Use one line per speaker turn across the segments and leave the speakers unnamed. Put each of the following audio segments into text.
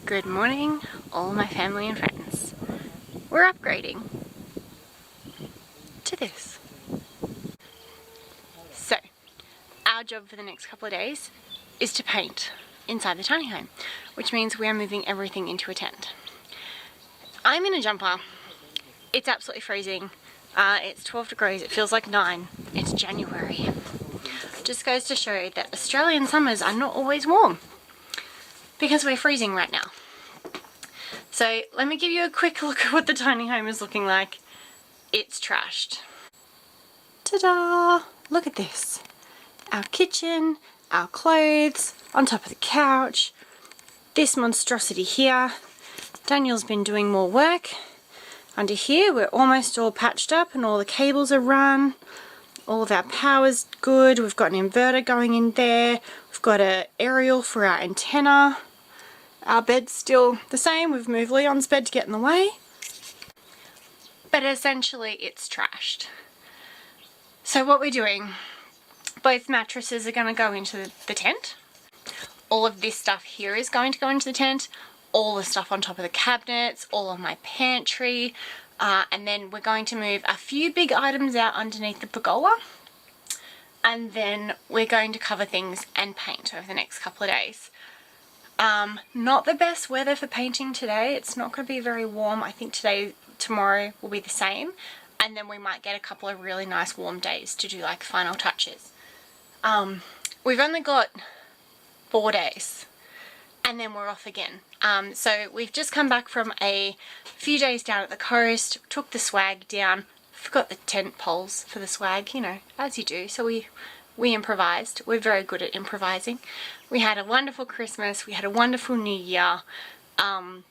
Good morning, all my family and friends. We're upgrading to this. So, our job for the next couple of days is to paint inside the tiny home, which means we are moving everything into a tent. I'm in a jumper. It's absolutely freezing. It's 12 degrees, it feels like 9. It's January. Just goes to show that Australian summers are not always warm because we're freezing right now. So let me give you a quick look at what the tiny home is looking like. It's trashed. Ta-da! Look at this. Our kitchen, our clothes, on top of the couch, this monstrosity here. Daniel's been doing more work. Under here we're almost all patched up and all the cables are run. All of our power's good. We've got an inverter going in there. We've got an aerial for our antenna. Our bed's still the same. We've moved Leon's bed to get in the way. But essentially it's trashed. So what we're doing, both mattresses are going to go into the tent. All of this stuff here is going to go into the tent. All the stuff on top of the cabinets, all of my pantry. And then we're going to move a few big items out underneath the pergola. And then we're going to cover things and paint over the next couple of days. Not the best weather for painting today. It's not going to be very warm. I think tomorrow will be the same. And then we might get a couple of really nice warm days to do like final touches. We've only got 4 days and then we're off again. So we've just come back from a few days down at the coast, took the swag down, forgot the tent poles for the swag, you know, as you do. So we improvised. We're very good at improvising. We had a wonderful Christmas. We had a wonderful New Year. And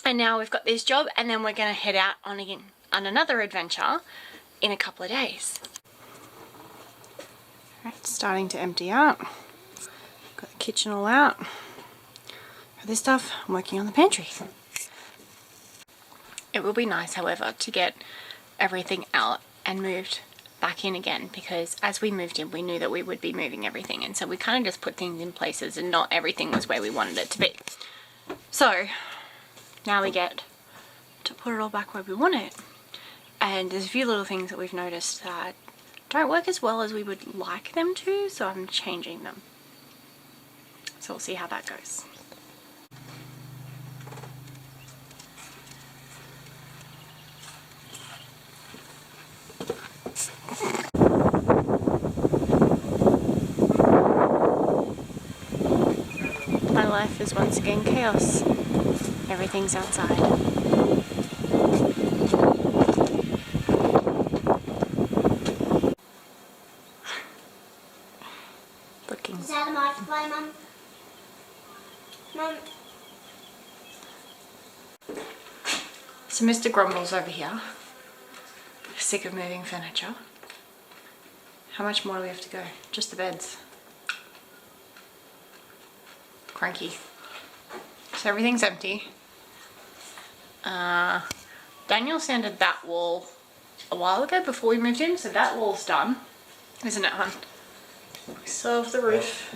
now we've got this job and then we're going to head out on another adventure in a couple of days. Right, it's starting to empty out. Got the kitchen all out. For this stuff, I'm working on the pantry. It will be nice, however, to get everything out and moved back in again, because as we moved in we knew that we would be moving everything, and so we kind of just put things in places and not everything was where we wanted it to be. So now we get to put it all back where we want it, and there's a few little things that we've noticed that don't work as well as we would like them to, so I'm changing them. So we'll see how that goes. My life is once again chaos. Everything's outside. Looking.
Is that a multiply, Mum? Mum?
So Mr. Grumble's over here. Sick of moving furniture. How much more do we have to go? Just the beds. Cranky. So everything's empty. Daniel sanded that wall a while ago before we moved in, so that wall's done, isn't it, hun? We still have the roof.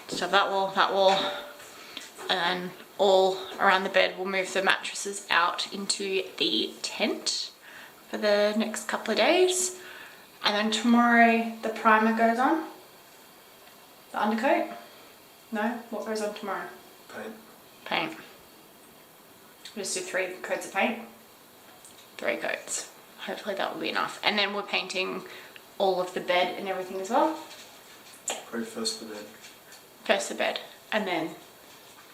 Just have that wall, and then all around the bed we'll move the mattresses out into the tent for the next couple of days. And then tomorrow the primer goes on. The undercoat. No? What goes on tomorrow?
Paint.
Paint. We'll just do 3 coats of paint. 3 coats. Hopefully that will be enough. And then we're painting all of the bed and everything as well.
Probably first the bed.
First the bed and then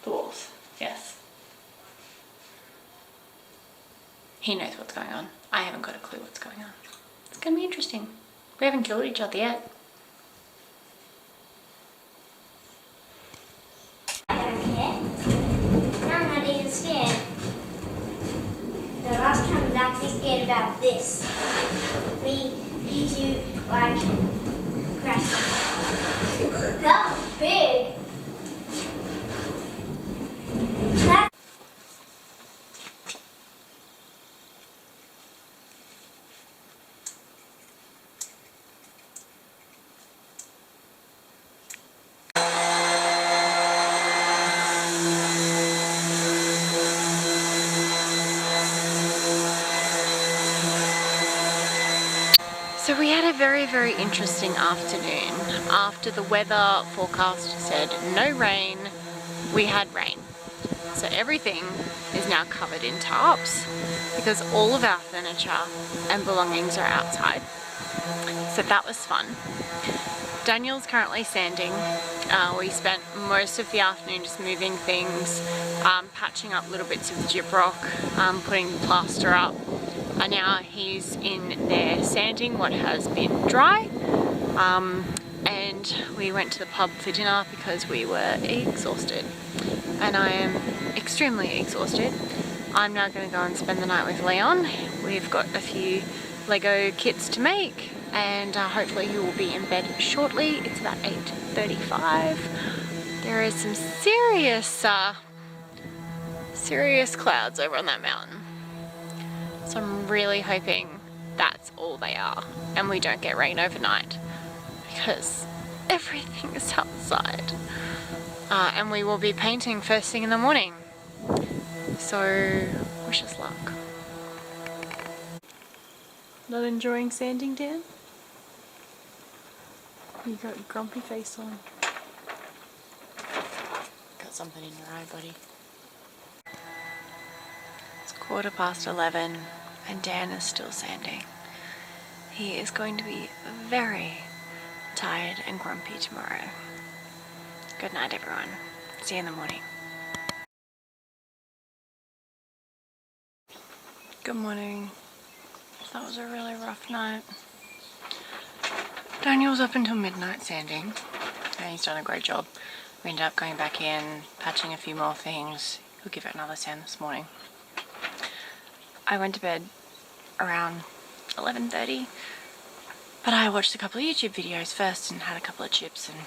the walls. Yes. He knows what's going on. I haven't got a clue what's going on. It's going to be interesting. We haven't killed each other yet.
Scared. The last time I was actually scared about this. We do like crash. That was big.
We had a very, very interesting afternoon. After the weather forecast said no rain, we had rain. So everything is now covered in tarps because all of our furniture and belongings are outside. So that was fun. Daniel's currently sanding. We spent most of the afternoon just moving things, patching up little bits of the gyprock, putting the plaster up. And now he's in there sanding what has been dry. And we went to the pub for dinner because we were exhausted. And I am extremely exhausted. I'm now going to go and spend the night with Leon. We've got a few Lego kits to make, and hopefully he will be in bed shortly. It's about 8:35. There is some serious clouds over on that mountain. So I'm really hoping that's all they are and we don't get rain overnight, because everything is outside. And we will be painting first thing in the morning. So wish us luck. Not enjoying sanding, Dan? You got a grumpy face on. Got something in your eye, buddy. It's 11:15 and Dan is still sanding. He is going to be very tired and grumpy tomorrow. Good night, everyone. See you in the morning. Good morning. That was a really rough night. Daniel's up until midnight sanding, and he's done a great job. We ended up going back in, patching a few more things. He'll give it another sand this morning. I went to bed around 11:30, but I watched a couple of YouTube videos first and had a couple of chips and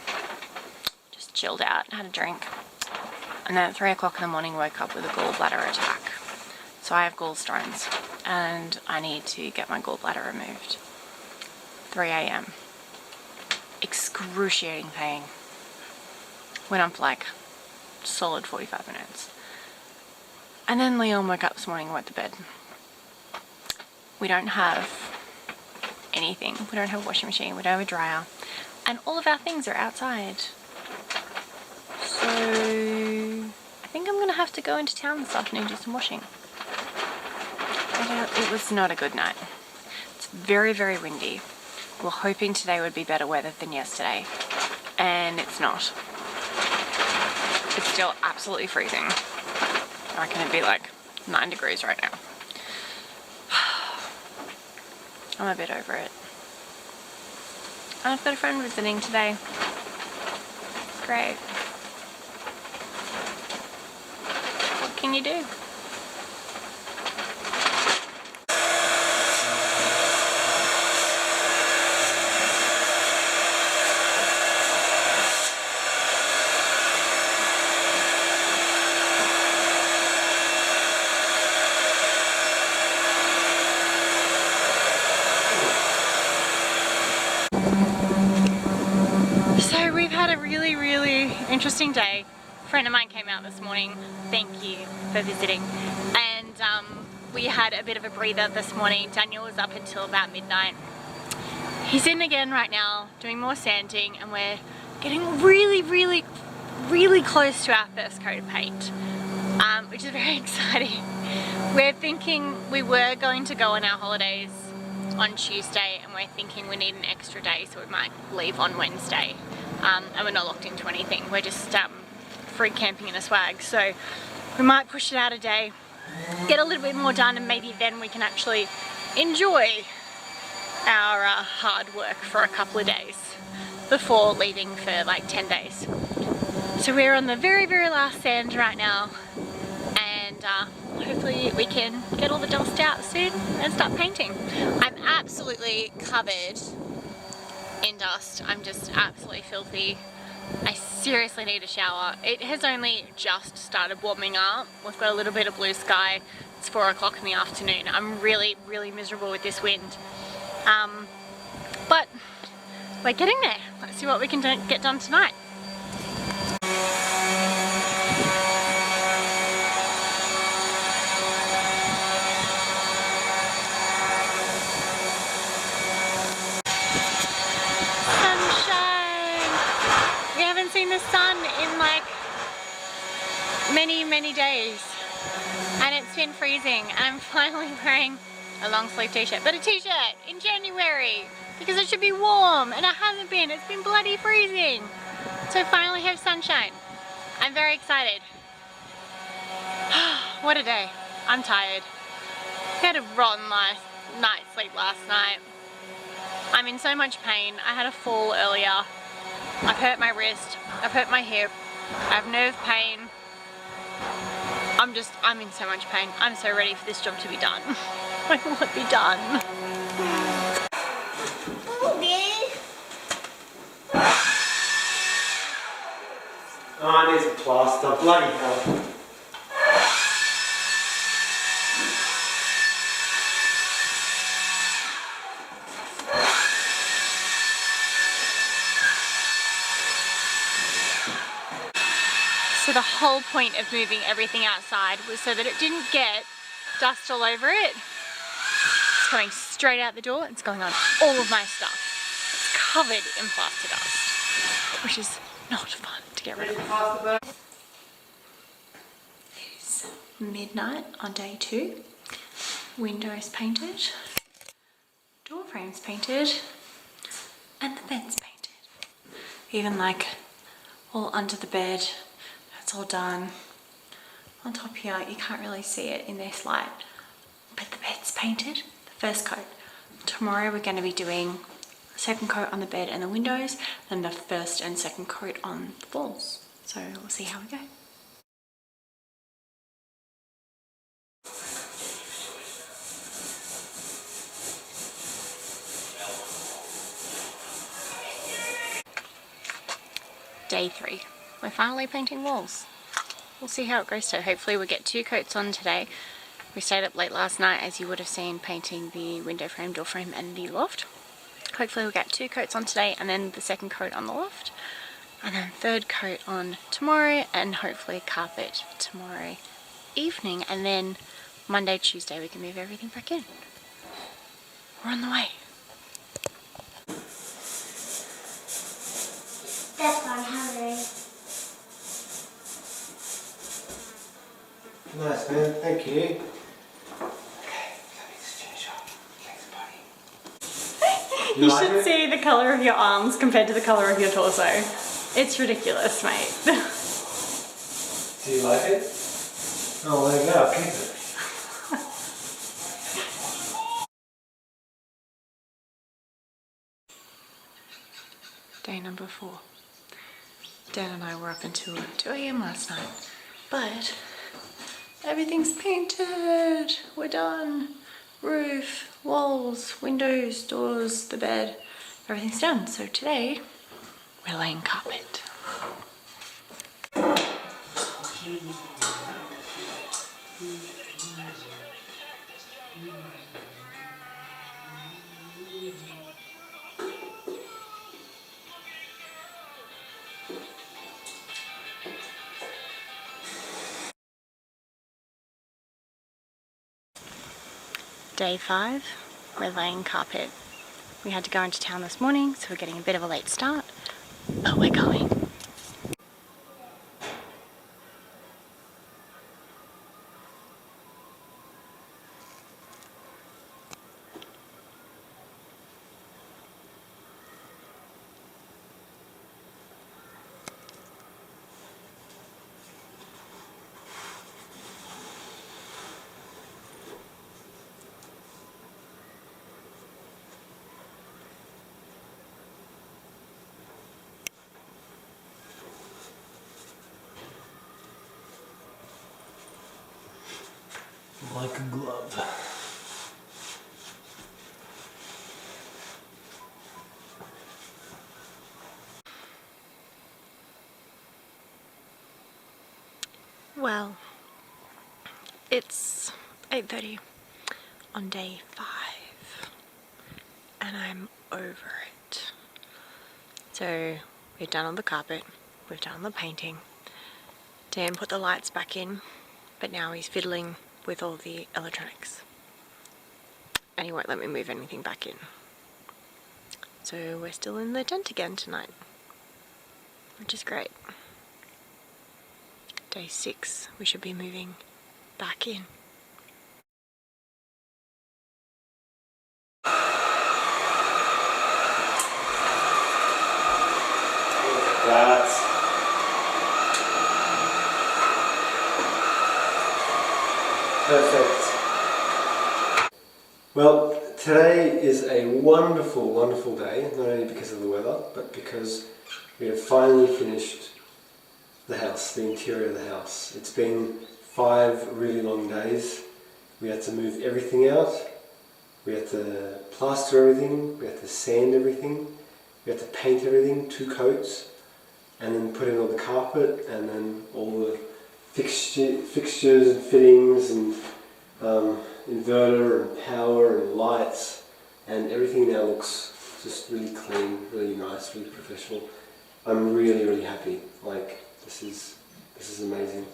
just chilled out, had a drink. And then at 3 o'clock in the morning woke up with a gallbladder attack. So I have gallstones and I need to get my gallbladder removed. 3 a.m. Excruciating pain. Went on for like solid 45 minutes. And then Leon woke up this morning and went to bed. We don't have anything. We don't have a washing machine, we don't have a dryer, and all of our things are outside. So I think I'm gonna have to go into town this afternoon and do some washing. It was not a good night. It's very, very windy. We were hoping today would be better weather than yesterday, and it's not. It's still absolutely freezing. I reckon it'd be like 9 degrees right now. I'm a bit over it. I've got a friend visiting today. Great. What can you do? So we've had a really, really interesting day. A friend of mine came out this morning. Thank you for visiting. And we had a bit of a breather this morning. Daniel was up until about midnight. He's in again right now doing more sanding, and we're getting really, really, really close to our first coat of paint, which is very exciting. We're thinking we were going to go on our holidays on Tuesday, and we're thinking we need an extra day, so we might leave on Wednesday. And we're not locked into anything. We're just free camping in a swag, so we might push it out a day, get a little bit more done, and maybe then we can actually enjoy our hard work for a couple of days before leaving for like 10 days. So we're on the very, very last sand right now, and hopefully we can get all the dust out soon and start painting. I'm absolutely covered in dust. I'm just absolutely filthy. I seriously need a shower. It has only just started warming up. We've got a little bit of blue sky. It's 4 o'clock in the afternoon. I'm really, really miserable with this wind. But we're getting there. Let's see what we can get done tonight. seen the sun in like many days, and it's been freezing, and I'm finally wearing a long sleeve t-shirt, but a t-shirt in January because it should be warm, and it hasn't been. It's been bloody freezing. So I finally have sunshine. I'm very excited. What a day. I'm tired. I had a rotten night's sleep last night. I'm in so much pain. I had a fall earlier. I've hurt my wrist. I've hurt my hip. I have nerve pain. I'm in so much pain. I'm so ready for this job to be done. When will it be done?
Oh, I need some plaster. Bloody hell.
So the whole point of moving everything outside was so that it didn't get dust all over it. It's coming straight out the door. It's going on all of my stuff. It's covered in plaster dust, which is not fun to get rid of. It's midnight on day 2. Windows painted, door frames painted, and the bed's painted. Even like all under the bed. It's all done. On top here, you can't really see it in this light, but the bed's painted, the first coat. Tomorrow we're going to be doing the second coat on the bed and the windows, then the first and second coat on the walls. So we'll see how we go. Day 3. We're finally painting walls. We'll see how it goes. So hopefully we'll get 2 coats on today. We stayed up late last night, as you would have seen, painting the window frame, door frame and the loft. Hopefully we'll get 2 coats on today, and then the second coat on the loft, and then third coat on tomorrow, and hopefully carpet tomorrow evening, and then Monday, Tuesday we can move everything back in. We're on the way.
That's why I'm hungry.
Nice, man. Thank you. Okay, let me just change up. Thanks, buddy.
You
like
should
it?
see the colour of your arms compared to the colour of your torso. It's ridiculous, mate.
Do you like it? Oh, there you go. I'll keep it.
Day number 4. Dan and I were up until 2 AM last night, but everything's painted. We're done. Roof, walls, windows, doors, the bed, everything's done. So today we're laying carpet. Day 5, we're laying carpet. We had to go into town this morning, so we're getting a bit of a late start, but we're going.
Like a glove.
Well, it's 8:30 on day 5, and I'm over it. So we've done all the carpet, we've done all the painting. Dan put the lights back in, but now he's fiddling with all the electronics, and he won't let me move anything back in. So we're still in the tent again tonight. which is great. Day 6, we should be moving back in.
That's perfect. Well, today is a wonderful, wonderful day, not only because of the weather, but because we have finally finished the house, the interior of the house. It's been 5 really long days. We had to move everything out, we had to plaster everything, we had to sand everything, we had to paint everything, 2 coats, and then put in all the carpet, and then all the fixtures and fittings, and inverter and power and lights, and everything now looks just really clean, really nice, really professional. I'm really, really happy. Like, this is amazing.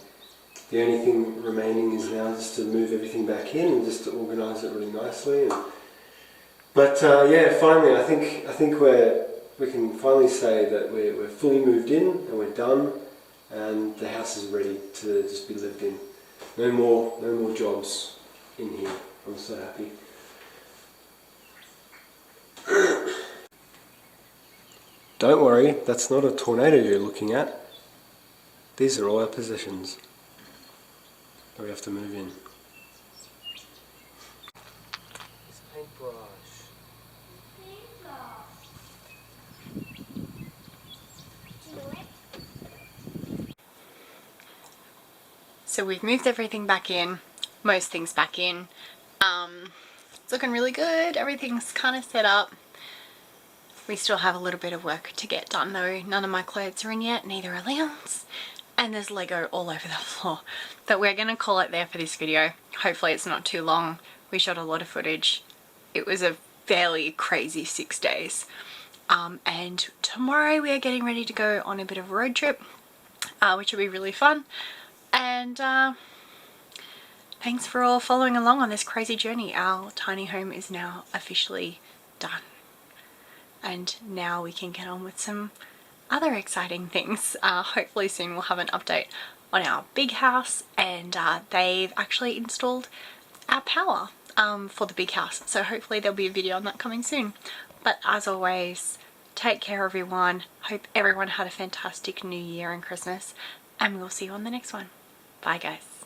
The only thing remaining is now just to move everything back in and just to organise it really nicely. But yeah, finally, I think we can finally say that we're fully moved in and we're done, and the house is ready to just be lived in. No more jobs in here. I'm so happy. Don't worry, that's not a tornado you're looking at. These are all our possessions that we have to move in. This paintbrush.
So we've moved everything back in, most things back in. It's looking really good, everything's kind of set up. We still have a little bit of work to get done though. None of my clothes are in yet, neither are Leon's. And there's Lego all over the floor. But we're going to call it there for this video. Hopefully it's not too long. We shot a lot of footage. It was a fairly crazy 6 days. And tomorrow we are getting ready to go on a bit of a road trip, which will be really fun. And thanks for all following along on this crazy journey. Our tiny home is now officially done. And now we can get on with some other exciting things. Hopefully soon we'll have an update on our big house, and they've actually installed our power for the big house. So hopefully there'll be a video on that coming soon. But as always, take care everyone. Hope everyone had a fantastic New Year and Christmas, and we'll see you on the next one. Bye guys.